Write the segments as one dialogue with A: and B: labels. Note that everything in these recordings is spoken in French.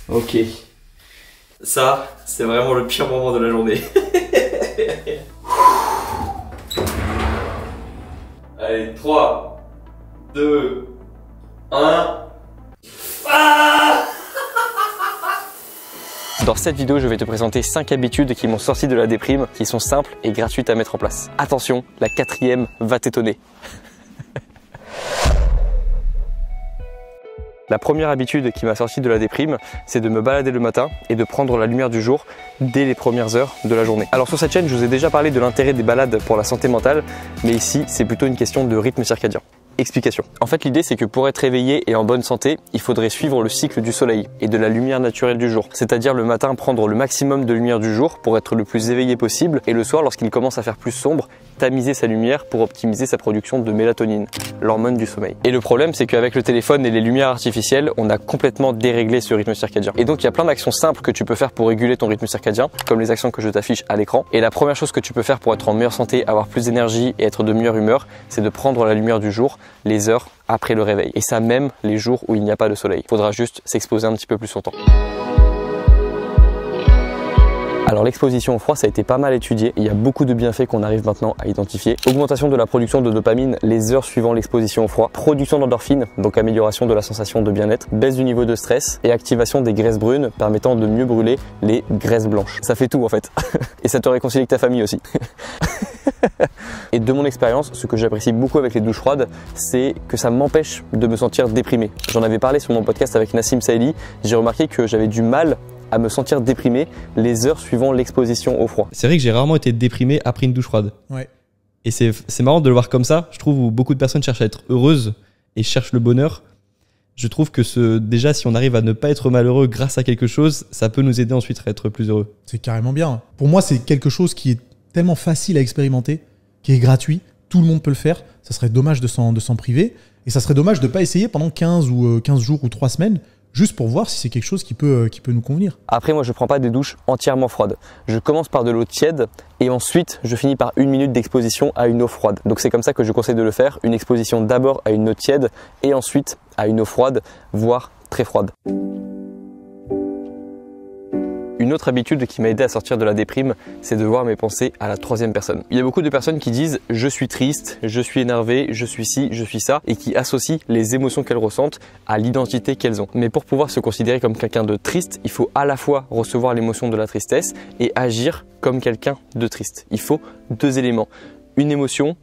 A: Ok. Ça, c'est vraiment le pire moment de la journée. Allez, 3, 2, 1. Ah! Dans cette vidéo, je vais te présenter 5 habitudes qui m'ont sorti de la déprime, qui sont simples et gratuites à mettre en place. Attention, la 4e va t'étonner. La première habitude qui m'a sorti de la déprime, c'est de me balader le matin et de prendre la lumière du jour dès les premières heures de la journée. Alors sur cette chaîne, je vous ai déjà parlé de l'intérêt des balades pour la santé mentale, mais ici, c'est plutôt une question de rythme circadien. Explication. En fait, l'idée, c'est que pour être éveillé et en bonne santé, il faudrait suivre le cycle du soleil et de la lumière naturelle du jour. C'est-à-dire le matin, prendre le maximum de lumière du jour pour être le plus éveillé possible, et le soir, lorsqu'il commence à faire plus sombre, tamiser sa lumière pour optimiser sa production de mélatonine, l'hormone du sommeil. Et le problème, c'est qu'avec le téléphone et les lumières artificielles, on a complètement déréglé ce rythme circadien. Et donc, il y a plein d'actions simples que tu peux faire pour réguler ton rythme circadien, comme les actions que je t'affiche à l'écran. Et la première chose que tu peux faire pour être en meilleure santé, avoir plus d'énergie et être de meilleure humeur, c'est de prendre la lumière du jour les heures après le réveil. Et ça même les jours où il n'y a pas de soleil. Il faudra juste s'exposer un petit peu plus longtemps. Alors l'exposition au froid, ça a été pas mal étudié. Il y a beaucoup de bienfaits qu'on arrive maintenant à identifier. Augmentation de la production de dopamine les heures suivant l'exposition au froid. Production d'endorphine, donc amélioration de la sensation de bien-être. Baisse du niveau de stress et activation des graisses brunes permettant de mieux brûler les graisses blanches. Ça fait tout en fait. Et ça te réconcilie avec ta famille aussi. Et de mon expérience, ce que j'apprécie beaucoup avec les douches froides, c'est que ça m'empêche de me sentir déprimé. J'en avais parlé sur mon podcast avec Nassim Saïli. J'ai remarqué que j'avais du mal à me sentir déprimé les heures suivant l'exposition au froid.
B: C'est vrai que j'ai rarement été déprimé après une douche froide.
C: Ouais.
B: Et c'est marrant de le voir comme ça. Je trouve où beaucoup de personnes cherchent à être heureuses et cherchent le bonheur. Je trouve que déjà, si on arrive à ne pas être malheureux grâce à quelque chose, ça peut nous aider ensuite à être plus heureux.
C: C'est carrément bien. Pour moi, c'est quelque chose qui est tellement facile à expérimenter, qui est gratuit. Tout le monde peut le faire. Ça serait dommage de s'en priver. Et ça serait dommage de ne pas essayer pendant 15 jours ou 3 semaines, juste pour voir si c'est quelque chose qui peut nous convenir.
A: Après, moi, je prends pas des douches entièrement froides. Je commence par de l'eau tiède et ensuite, je finis par 1 minute d'exposition à une eau froide. Donc, c'est comme ça que je conseille de le faire. Une exposition d'abord à une eau tiède et ensuite à une eau froide, voire très froide. Une autre habitude qui m'a aidé à sortir de la déprime, c'est de voir mes pensées à la 3e personne. Il y a beaucoup de personnes qui disent « je suis triste, je suis énervé, je suis ci, je suis ça » et qui associent les émotions qu'elles ressentent à l'identité qu'elles ont. Mais pour pouvoir se considérer comme quelqu'un de triste, il faut à la fois recevoir l'émotion de la tristesse et agir comme quelqu'un de triste. Il faut 2 éléments, une émotion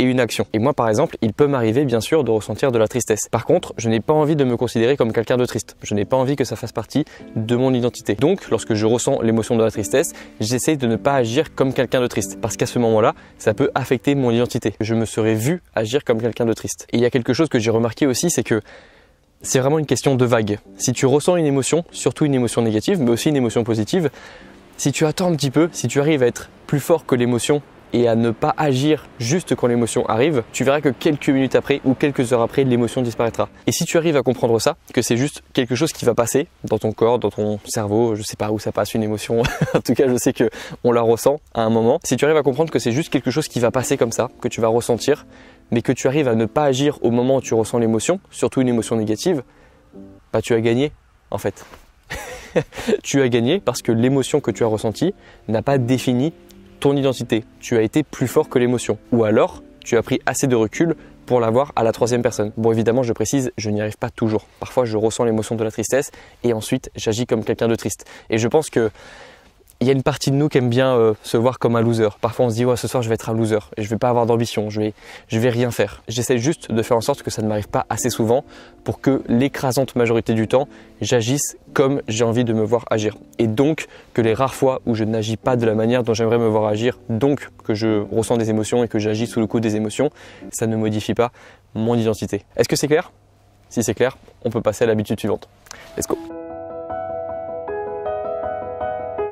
A: et une action. Et moi par exemple, il peut m'arriver bien sûr de ressentir de la tristesse. Par contre, je n'ai pas envie de me considérer comme quelqu'un de triste. Je n'ai pas envie que ça fasse partie de mon identité. Donc, lorsque je ressens l'émotion de la tristesse, j'essaie de ne pas agir comme quelqu'un de triste. Parce qu'à ce moment-là, ça peut affecter mon identité. Je me serais vu agir comme quelqu'un de triste. Et il y a quelque chose que j'ai remarqué aussi, c'est que c'est vraiment une question de vague. Si tu ressens une émotion, surtout une émotion négative, mais aussi une émotion positive, si tu attends un petit peu, si tu arrives à être plus fort que l'émotion, et à ne pas agir juste quand l'émotion arrive, tu verras que quelques minutes après ou quelques heures après, l'émotion disparaîtra. Et si tu arrives à comprendre ça, que c'est juste quelque chose qui va passer dans ton corps, dans ton cerveau, je sais pas où ça passe une émotion, en tout cas je sais que on la ressent à un moment. Si tu arrives à comprendre que c'est juste quelque chose qui va passer comme ça, que tu vas ressentir, mais que tu arrives à ne pas agir au moment où tu ressens l'émotion, surtout une émotion négative, bah tu as gagné en fait. Tu as gagné parce que l'émotion que tu as ressentie n'a pas défini ton identité. Tu as été plus fort que l'émotion. Ou alors, tu as pris assez de recul pour l'avoir à la 3e personne. Bon, évidemment, je précise, je n'y arrive pas toujours. Parfois, je ressens l'émotion de la tristesse et ensuite, j'agis comme quelqu'un de triste. Et je pense que il y a une partie de nous qui aime bien se voir comme un loser. Parfois, on se dit, ouais, ce soir, je vais être un loser et je vais pas avoir d'ambition, je vais rien faire. J'essaie juste de faire en sorte que ça ne m'arrive pas assez souvent pour que l'écrasante majorité du temps, j'agisse comme j'ai envie de me voir agir. Et donc, que les rares fois où je n'agis pas de la manière dont j'aimerais me voir agir, donc que je ressens des émotions et que j'agis sous le coup des émotions, ça ne modifie pas mon identité. Est-ce que c'est clair? Si c'est clair, on peut passer à l'habitude suivante. Let's go!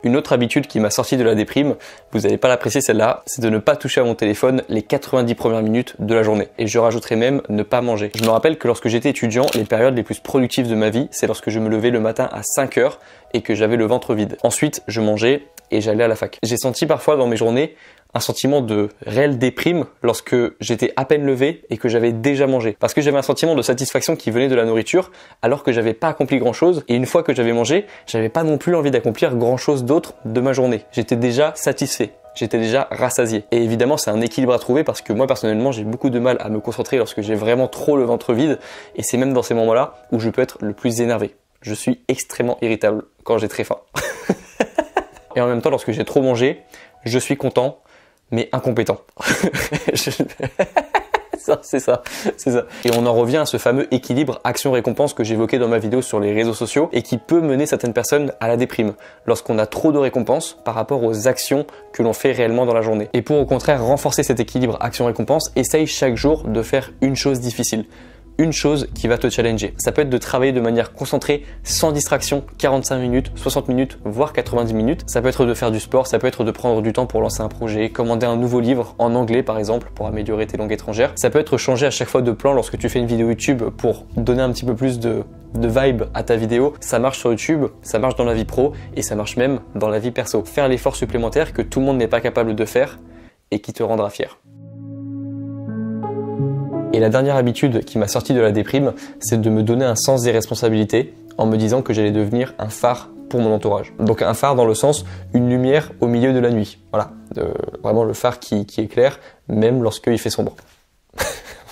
A: Une autre habitude qui m'a sorti de la déprime, vous n'allez pas l'apprécier celle-là, c'est de ne pas toucher à mon téléphone les 90 premières minutes de la journée. Et je rajouterai même ne pas manger. Je me rappelle que lorsque j'étais étudiant, les périodes les plus productives de ma vie, c'est lorsque je me levais le matin à 5 h et que j'avais le ventre vide. Ensuite, je mangeais et j'allais à la fac. J'ai senti parfois dans mes journées un sentiment de réelle déprime lorsque j'étais à peine levé et que j'avais déjà mangé. Parce que j'avais un sentiment de satisfaction qui venait de la nourriture alors que j'avais pas accompli grand chose. Et une fois que j'avais mangé, j'avais pas non plus envie d'accomplir grand chose d'autre de ma journée. J'étais déjà satisfait. J'étais déjà rassasié. Et évidemment, c'est un équilibre à trouver parce que moi, personnellement, j'ai beaucoup de mal à me concentrer lorsque j'ai vraiment trop le ventre vide. Et c'est même dans ces moments-là où je peux être le plus énervé. Je suis extrêmement irritable quand j'ai très faim. Et en même temps, lorsque j'ai trop mangé, je suis content, mais incompétent. C'est ça. Et on en revient à ce fameux équilibre action-récompense que j'évoquais dans ma vidéo sur les réseaux sociaux et qui peut mener certaines personnes à la déprime lorsqu'on a trop de récompenses par rapport aux actions que l'on fait réellement dans la journée. Et pour au contraire renforcer cet équilibre action-récompense, essaye chaque jour de faire une chose difficile. Une chose qui va te challenger. Ça peut être de travailler de manière concentrée, sans distraction, 45 minutes, 60 minutes, voire 90 minutes. Ça peut être de faire du sport, ça peut être de prendre du temps pour lancer un projet, commander un nouveau livre en anglais par exemple pour améliorer tes langues étrangères. Ça peut être changer à chaque fois de plan lorsque tu fais une vidéo YouTube pour donner un petit peu plus de vibe à ta vidéo. Ça marche sur YouTube, ça marche dans la vie pro et ça marche même dans la vie perso. Faire l'effort supplémentaire que tout le monde n'est pas capable de faire et qui te rendra fier. Et la dernière habitude qui m'a sorti de la déprime, c'est de me donner un sens des responsabilités en me disant que j'allais devenir un phare pour mon entourage. Donc un phare dans le sens une lumière au milieu de la nuit. Voilà, vraiment le phare qui éclaire même lorsqu'il fait sombre.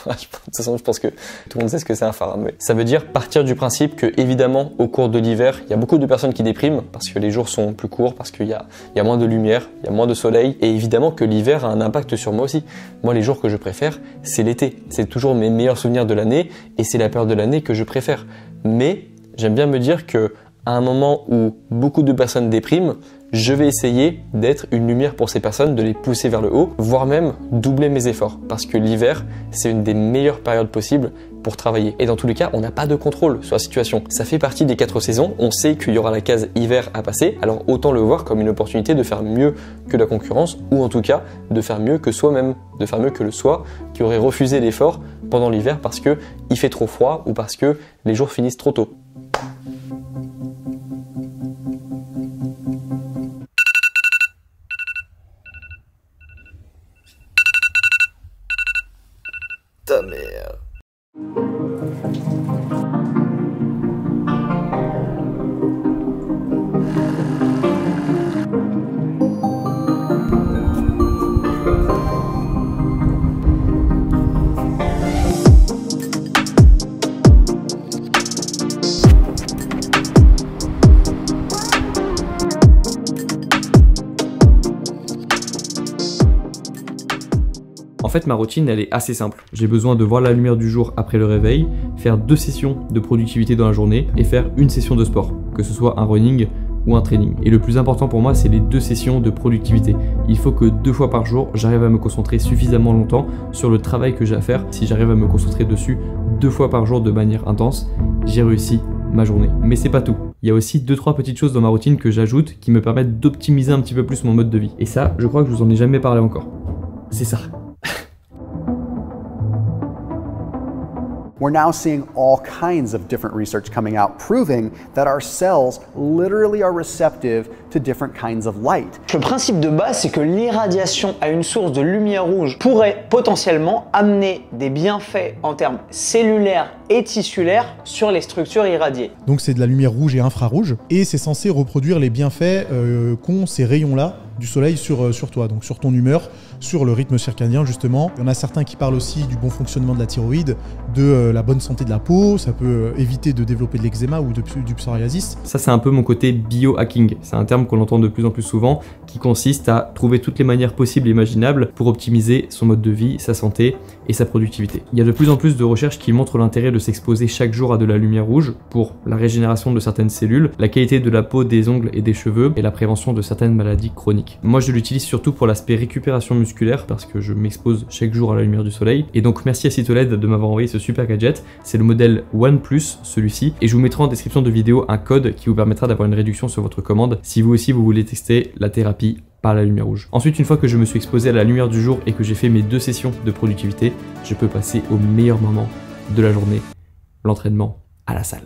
A: De toute façon, je pense que tout le monde sait ce que c'est un phare. Mais ça veut dire partir du principe que, évidemment, au cours de l'hiver, il y a beaucoup de personnes qui dépriment parce que les jours sont plus courts, parce qu'il y a moins de lumière, il y a moins de soleil. Et évidemment que l'hiver a un impact sur moi aussi. Moi, les jours que je préfère, c'est l'été. C'est toujours mes meilleurs souvenirs de l'année et c'est la période de l'année que je préfère. Mais j'aime bien me dire que à un moment où beaucoup de personnes dépriment, je vais essayer d'être une lumière pour ces personnes, de les pousser vers le haut, voire même doubler mes efforts. Parce que l'hiver, c'est une des meilleures périodes possibles pour travailler. Et dans tous les cas, on n'a pas de contrôle sur la situation. Ça fait partie des 4 saisons, on sait qu'il y aura la case hiver à passer, alors autant le voir comme une opportunité de faire mieux que la concurrence, ou en tout cas, de faire mieux que soi-même, de faire mieux que le soi qui aurait refusé l'effort pendant l'hiver parce que il fait trop froid ou parce que les jours finissent trop tôt. Ta mère.
B: En fait, ma routine, elle est assez simple. J'ai besoin de voir la lumière du jour après le réveil, faire 2 sessions de productivité dans la journée et faire une session de sport, que ce soit un running ou un training. Et le plus important pour moi, c'est les 2 sessions de productivité. Il faut que 2 fois par jour, j'arrive à me concentrer suffisamment longtemps sur le travail que j'ai à faire. Si j'arrive à me concentrer dessus 2 fois par jour de manière intense, j'ai réussi ma journée. Mais c'est pas tout. Il y a aussi 2-3 petites choses dans ma routine que j'ajoute qui me permettent d'optimiser un petit peu plus mon mode de vie. Et ça, je crois que je vous en ai jamais parlé encore. C'est ça.
D: We're now seeing all kinds of different research coming out proving that our cells literally are receptive to different kinds of light.
E: Le principe de base, c'est que l'irradiation à une source de lumière rouge pourrait potentiellement amener des bienfaits en termes cellulaires et tissulaires sur les structures irradiées.
C: Donc c'est de la lumière rouge et infrarouge et c'est censé reproduire les bienfaits qu'ont ces rayons-là du soleil sur toi, donc sur ton humeur, sur le rythme circadien justement. Il y en a certains qui parlent aussi du bon fonctionnement de la thyroïde, de la bonne santé de la peau, ça peut éviter de développer de l'eczéma ou du psoriasis.
B: Ça, c'est un peu mon côté biohacking. C'est un terme qu'on entend de plus en plus souvent qui consiste à trouver toutes les manières possibles et imaginables pour optimiser son mode de vie, sa santé et sa productivité. Il y a de plus en plus de recherches qui montrent l'intérêt de s'exposer chaque jour à de la lumière rouge pour la régénération de certaines cellules, la qualité de la peau, des ongles et des cheveux et la prévention de certaines maladies chroniques. Moi, je l'utilise surtout pour l'aspect récupération musculaire parce que je m'expose chaque jour à la lumière du soleil. Et donc, merci à Cytoled de m'avoir envoyé ce super gadget. C'est le modèle OnePlus, celui-ci. Et je vous mettrai en description de vidéo un code qui vous permettra d'avoir une réduction sur votre commande si vous aussi vous voulez tester la thérapie par la lumière rouge. Ensuite, une fois que je me suis exposé à la lumière du jour et que j'ai fait mes 2 sessions de productivité, je peux passer au meilleur moment de la journée, l'entraînement à la salle.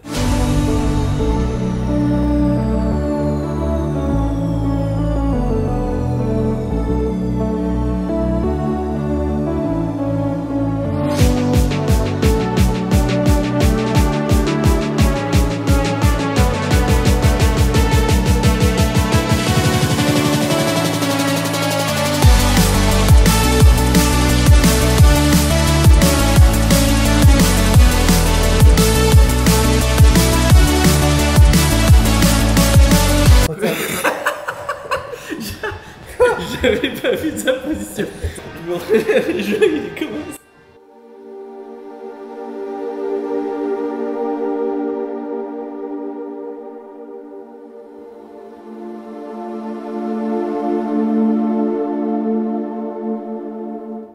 B: J'avais pas vu de sa position. Je me relève et je il commence.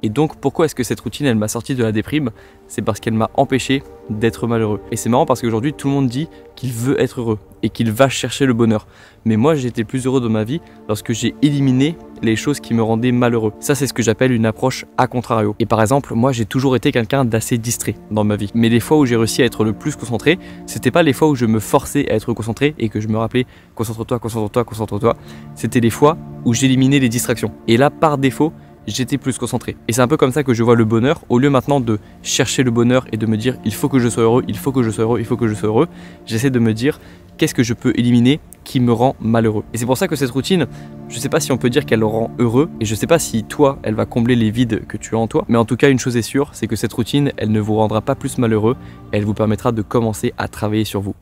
A: Et donc pourquoi est-ce que cette routine elle m'a sorti de la déprime? C'est parce qu'elle m'a empêché d'être malheureux. Et c'est marrant parce qu'aujourd'hui tout le monde dit qu'il veut être heureux et qu'il va chercher le bonheur. Mais moi j'ai été plus heureux dans ma vie lorsque j'ai éliminé les choses qui me rendaient malheureux. Ça c'est ce que j'appelle une approche à contrario. Et par exemple moi j'ai toujours été quelqu'un d'assez distrait dans ma vie. Mais les fois où j'ai réussi à être le plus concentré, c'était pas les fois où je me forçais à être concentré et que je me rappelais concentre-toi, concentre-toi, concentre-toi. C'était les fois où j'éliminais les distractions. Et là par défaut, j'étais plus concentré. Et c'est un peu comme ça que je vois le bonheur. Au lieu maintenant de chercher le bonheur et de me dire il faut que je sois heureux, il faut que je sois heureux, il faut que je sois heureux, j'essaie de me dire qu'est-ce que je peux éliminer qui me rend malheureux. Et c'est pour ça que cette routine, je sais pas si on peut dire qu'elle rend heureux et je sais pas si toi, elle va combler les vides que tu as en toi. Mais en tout cas, une chose est sûre, c'est que cette routine, elle ne vous rendra pas plus malheureux, elle vous permettra de commencer à travailler sur vous.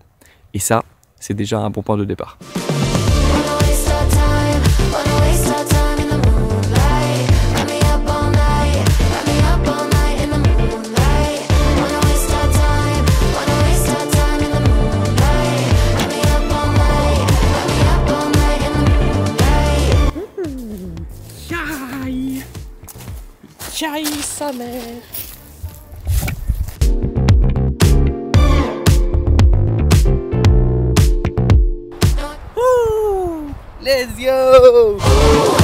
A: Et ça, c'est déjà un bon point de départ.
F: Chai sa mère.
A: Let's go!